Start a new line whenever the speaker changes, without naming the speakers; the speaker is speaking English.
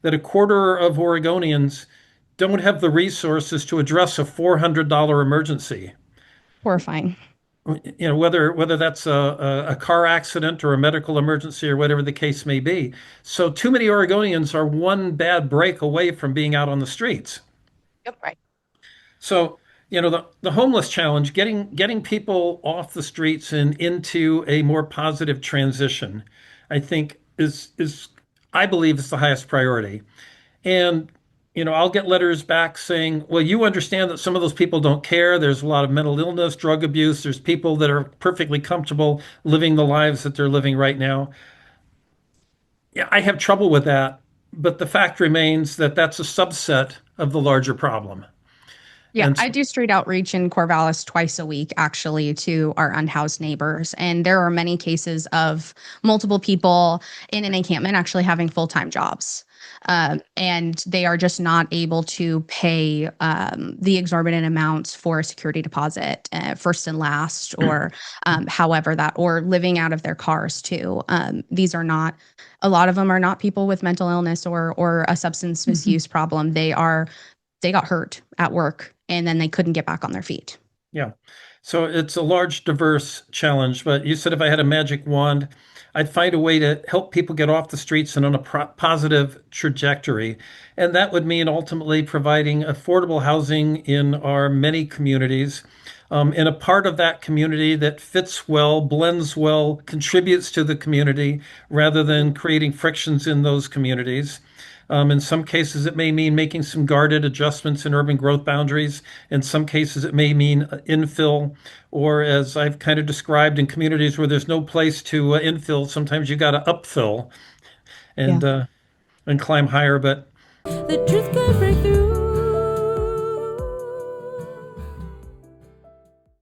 that a quarter of Oregonians don't have the resources to address a $400 emergency.
Horrifying.
Whether that's a car accident or a medical emergency or whatever the case may be. So too many Oregonians are one bad break away from being out on the streets.
Yep, right.
So, the homeless challenge, getting people off the streets and into a more positive transition, I think is I believe is the highest priority. And, I'll get letters back saying, well, you understand that some of those people don't care. There's a lot of mental illness, drug abuse. There's people that are perfectly comfortable living the lives that they're living right now. Yeah, I have trouble with that. But the fact remains that that's a subset of the larger problem.
Yeah,
And
I do street outreach in Corvallis twice a week, actually, to our unhoused neighbors. And there are many cases of multiple people in an encampment actually having full-time jobs. And they are just not able to pay the exorbitant amounts for a security deposit, first and last, or however that, or living out of their cars too. These are not, a lot of them are not people with mental illness or a substance misuse problem. They got hurt at work and then they couldn't get back on their feet.
yeah. So it's a large, diverse challenge. But you said if I had a magic wand, I'd find a way to help people get off the streets and on a positive trajectory. And that would mean ultimately providing affordable housing in our many communities, in a part of that community that fits well, blends well, contributes to the community rather than creating frictions in those communities. In some cases, it may mean making some guarded adjustments in urban growth boundaries. In some cases, it may mean infill, or as I've kind of described, in communities where there's no place to infill, sometimes you got to upfill
Yeah.
and uh, and climb higher. But
The truth could break through.